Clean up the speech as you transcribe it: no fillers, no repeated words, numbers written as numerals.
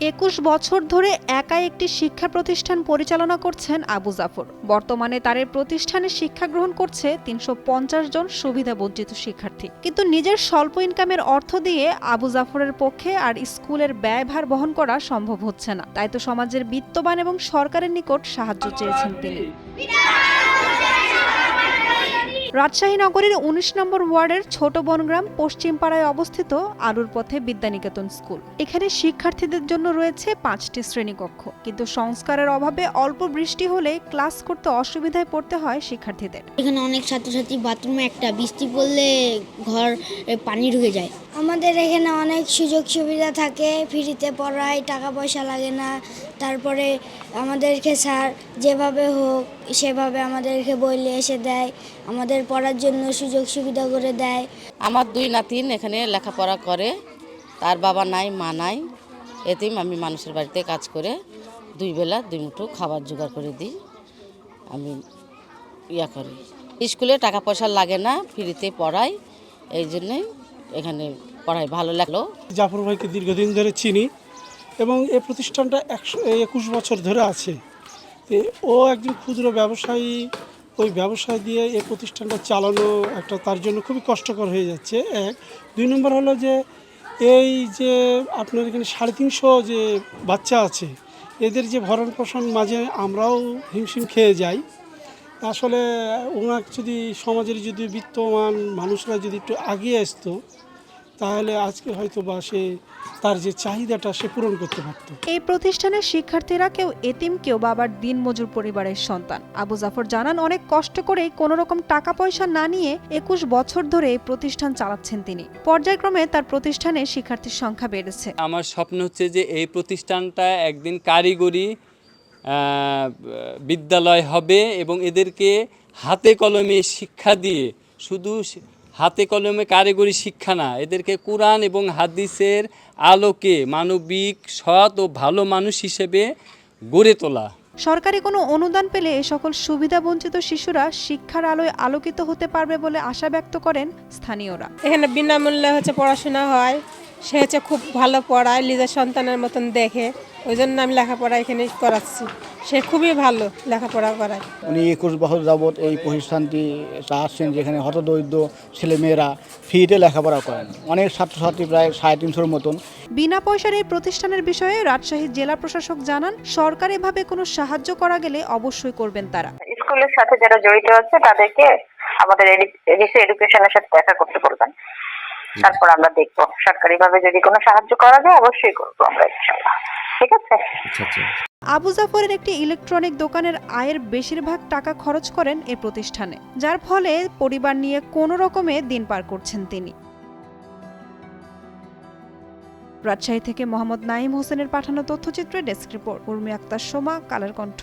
21 বছর ধরে একাই একটি শিক্ষা প্রতিষ্ঠান পরিচালনা করছেন আবু জাফর। বর্তমানে তার এই প্রতিষ্ঠানে শিক্ষা গ্রহণ করছে 350 জন সুবিধাবঞ্চিত শিক্ষার্থী। কিন্তু নিজের স্বল্প ইনকামের অর্থ দিয়ে আবু জাফরের পক্ষে আর স্কুলের ব্যয়ভার বহন করা সম্ভব হচ্ছে না। তাই তো সমাজের বিত্তবান এবং সরকারের নিকট সাহায্য চেয়েছেন তিনি। রাজশাহী নগরীর 19 নম্বর ওয়ার্ডের ছোট বনগ্রাম পশ্চিমপাড়ায় অবস্থিত আলুর পথে বিদ্যানিকেতন স্কুল। এখানে শিক্ষার্থীদের জন্য রয়েছে 5টি শ্রেণীকক্ষ, কিন্তু সংস্কারের অভাবে অল্প বৃষ্টি হলে ক্লাস করতে অসুবিধায় পড়তে হয় শিক্ষার্থীদের। এখানে অনেক ছাত্রছাত্রী বাথরুমে একটা বৃষ্টি পড়লে ঘর পানি ঢুকে যায়। আমাদের এখানে অনেক সুযোগ সুবিধা থাকে, ফ্রিতে পড়ায়, টাকা পয়সা লাগে না। তারপরে আমাদেরকে স্যার যেভাবে হোক সেভাবে আমাদেরকে বই নিয়ে এসে দেয়, আমাদের পড়ার জন্য সুযোগ সুবিধা করে দেয়। আমার 2 নাতিন এখানে লেখাপড়া করে, তার বাবা নাই, মা নাই, এতিম। আমি মানুষের বাড়িতে কাজ করে 2 বেলা 2 মুঠো খাবার জোগাড় করে দিই। আমি করি, স্কুলে টাকা পয়সা লাগে না, ফ্রিতে পড়াই, এই জন্যই এখানে পড়াই। ভালো লাগলো। জাফর ভাইকে দীর্ঘদিন ধরে চিনি এবং এই প্রতিষ্ঠানটা 21 বছর ধরে আছে। ও একজন ক্ষুদ্র ব্যবসায়ী, ওই ব্যবসায় দিয়ে এই প্রতিষ্ঠানটা চালানো একটা তার জন্য খুবই কষ্টকর হয়ে যাচ্ছে। 2 নম্বর হলো যে এই যে আপনার এখানে 350 যে বাচ্চা আছে, এদের যে ভরণ পোষণ মাঝে আমরাও হিমশিম খেয়ে যাই। আসলে ওনার যদি সমাজের যদি বিত্তমান মানুষরা যদি একটু এগিয়ে আসতো, তাহলে আজকে হয়তো বা সে তার যে চাহিদাটা সে পূরণ করতে পারত। এই প্রতিষ্ঠানের শিক্ষার্থীরা কেউ এতিম, কেউ বা আবার দিনমজুর পরিবারের সন্তান। আবু জাফর জানান, অনেক কষ্ট করে কোনো রকম টাকা পয়সা না নিয়ে 21 বছর ধরে এই প্রতিষ্ঠান চালাচ্ছেন তিনি। পর্যায়ক্রমে তার প্রতিষ্ঠানে শিক্ষার্থীর সংখ্যা বেড়েছে। আমার স্বপ্ন হচ্ছে যে এই প্রতিষ্ঠানটা একদিন কারিগরি বিদ্যালয় হবে এবং এদেরকে হাতে কলমে শিক্ষা দিয়ে, শুধু হাতে কলমে কারিগরি শিক্ষা না, এদেরকে কোরআন এবং হাদিসের আলোকে মানবিক, সৎ ও ভালো মানুষ হিসেবে গড়ে তোলা। সরকারি কোনো অনুদান পেলে এ সকল সুবিধাবঞ্চিত শিশুরা শিক্ষার আলোয় আলোকিত হতে পারবে বলে আশা ব্যক্ত করেন স্থানীয়রা। এখানে বিনামূল্যে পড়াশোনা হয়, সে খুব ভালো পড়ায়, নিজের সন্তানের মতন দেখে, ওই জন্য আমি লেখাপড়া এখানে করাচ্ছি। সে খুবই ভালো লেখাপড়া করায়। উনি 21 বছর যাবৎ এই প্রতিষ্ঠানটি চালাচ্ছেন, যেখানে হতদরিদ্র ছেলেমেয়েরা ফ্রিতে লেখাপড়া করেন। অনেক ছাত্রছাত্রী প্রায় 350-এর মতন। বিনা পয়সার এই প্রতিষ্ঠানের বিষয়ে রাজশাহী জেলা প্রশাসক জানান, সরকারিভাবে কোনো সাহায্য করা গেলে অবশ্যই করবেন তারা। স্কুলের সাথে যারা জড়িত আছে তাদেরকে আমাদের এডুকেশনের সাথে দেখা করতে বলবেন, তারপর আমরা দেখবো সরকারিভাবে যদি কোনো সাহায্য করা যায় অবশ্যই করবো আমরা, ইনশাআল্লাহ। ঠিক আছে। আবু জাফরের একটি ইলেকট্রনিক দোকানের আয়ের বেশিরভাগ টাকা খরচ করেন এই প্রতিষ্ঠানে, যার ফলে পরিবার নিয়ে কোনো রকমে দিন পার করছেন তিনি। রাজশাহী থেকে মোহাম্মদ নাঈম হোসেনের পাঠানো তথ্যচিত্রে ডেস্ক রিপোর্ট। উর্মি আক্তার, সোমা, কালের কণ্ঠ।